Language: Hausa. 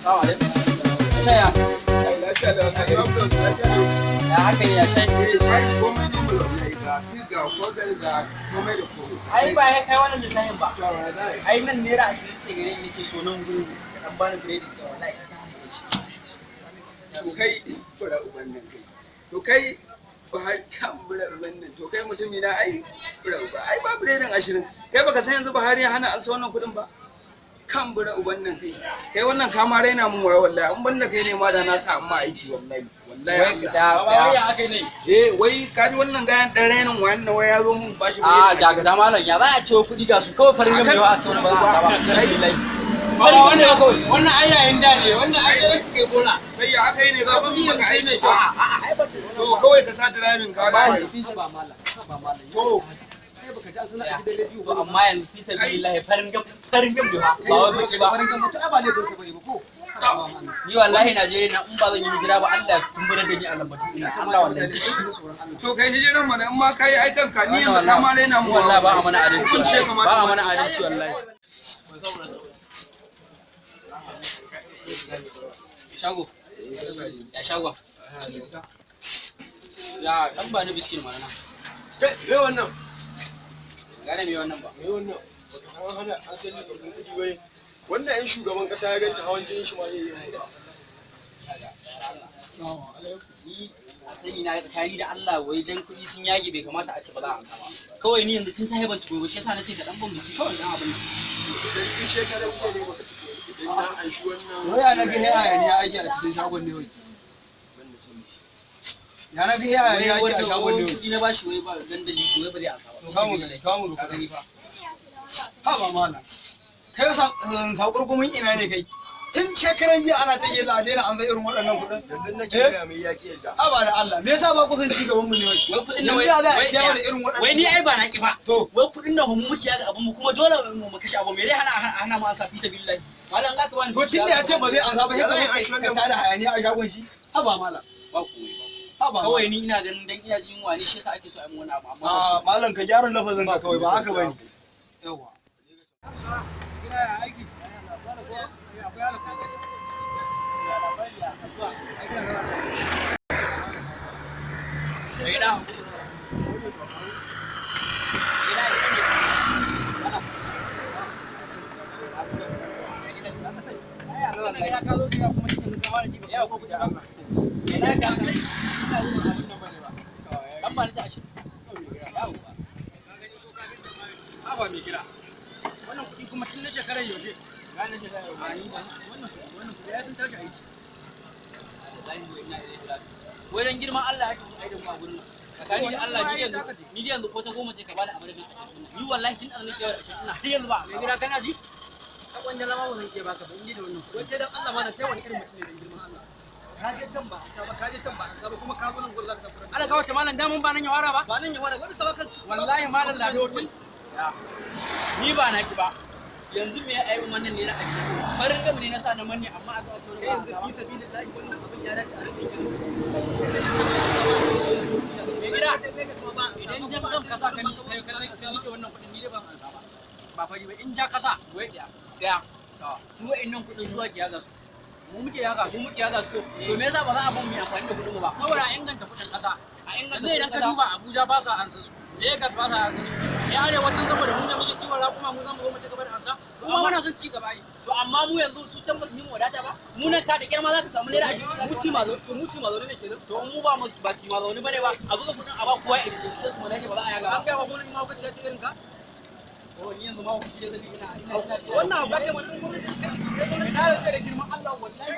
Salamu alaikum. Saya. Lafiya da kai abdo lafiya da. Ya haka ne ya shai. Sai komai ne mu wallahi ga kodar ga komai da komai. Ai ba ya kai wannan lissafin ba. Ai nan naira 20 ce gare ni nake so nan gurin ka dan bani biredi ke wallahi ka san. To kai kura uban nan kai. To kai ba kan bura uban nan. To kai mutumi na ai bura uba. Ai ba biredin 20. Kai baka san yanzu Buhari ya hana an sa wannan kudin ba. Kan bura uban nan kai wannan kama raina mun waya wallahi an banda kai ne ma da na sa amma aiki wallahi Wai ya aka ne? wai kaji wannan gayan dan rainin wayan na waya zo mun bashi A daga da malam ya za a ce kuɗi ga su kawai farin gami a cikin ba za a ba. Wannan ayayin da ne wannan ayayin kai bola. kai ya aka yi ne za ku yi maka aiki to To kawai ka sa driving ka ga ba malam. Ba malam. to Baka ji suna a gidan rediyo ba amma yanzu fi sabilillahi farin gam ba wai baki ba farin gam to ba ne don sa bane ba ko ni wallahi Najeriya na in ba zan yi hijira ba Allah ya tumbura da ni a lambatu ina Allah wallahi to kai hijiran mana in ma kai aikan ka ni yanzu ka ma raina mu wallahi ba a mana adalci kun ce kamar ba a mana adalci wallahi shago ya shago ya dan ba ni biskin mana kai me wannan gane me wannan ba me wannan baka san hana an san ni kudin kudi bai wannan yan shugaban kasa ya ganta hawan jinin shi ma yayi assalamu alaikum ni a sani na tsakani da Allah wai dan kuɗi sun yage bai kamata a ce ba za a amsa ba kawai ni yanzu tun sai ban ci gobe shi yasa na ce ka dan ban biski kawai dan abin idan tun shekara uku ne baka ci idan na an shi wannan waya na ga yaya ne aiki a cikin shagon ne wai ya na ga yaya ne aiki a shagon ne kuɗi na bashi wai ba dan dalili wai ba zai amsa ba kamu ka gani fa ha ba mana kai sakur kuma ina ne kai tun shekaran jiya ana ta yi ladera an zai irin waɗannan kuɗin yanzu nake ga mai yaki yadda ha ba da Allah me yasa ba kusan ci gaban mu ne wai kuɗin nan yanzu za a kiyaye da irin waɗannan wai ni ai ba na ki ba to wai kuɗin nan mu muke ga abun mu kuma dole mu kashe abu me dai hana mu an sa fi sabilillahi malam ga ka bani to tun da ya ce ba zai ansa ba sai ka tada hayaniya a shagon shi ha ba mala ba ku ha ba kawai ni ina ganin dan ina jin wani shi yasa ake so a yi wani abu amma a malam ka gyara lafazin ka kawai ba haka bane yawa aiki wannan kuɗi kuma tun na shekarar yaushe gane shekarar wannan kuɗi ya sun tashi aiki wai dan girman Allah ya tafi aidan ma gurin tsakani da Allah ni yanzu ko ta goma ce ka bani amurka ni wallahi kin azumi ke ina har yanzu ba mai gida kana ji ka kwanja lama ba zan ke baka ba inji da wannan wai dan Allah ma da kai wani irin mutum ne dan girman Allah ka je can ba saba ka je can ba saba kuma ka zo nan gurin zaka tafi Allah ga wata malam da mun ba nan ya wara ba nan ya wara wani saba kan wallahi malam ladotin ni ba na ki ba yanzu me ya aibu wannan ne na aji farin gam ne na sa na manne amma aka wato kai yanzu fi sabilillahi wannan abin ya dace a rike me gida idan jan gam ka sa ka ni kai ka rike wannan kudin ni dai ban ansa ba fari ba in ja ka sa wai daya su wa'annan kudin zuwa ki yaga su mu muke yaga su to me yasa ba za a ban mu amfani da kudin mu ba saboda a inganta kudin kasa a inganta idan ka duba Abuja ba sa ansa su Lagos ba sa ansa su ya arewacin saboda mu ne muke kiwon raƙuma mu zamu zo mu ci gaba da ansa kuma muna son ci gaba ai to amma mu yanzu su can ba su yi mu wadata ba mu nan ka da girma za ka samu naira a jiki mu ci mazo to mu ci mazo ne kenan to mu ba mu ba ci mazo ne bane ba a buga kudin a ba kowa irin sai su mu ne ba za a yaga an ga ba mu ma ku ci irin ka oh ni yanzu ma ku ci da ina wannan ba ce mun ina da girman Allah wallahi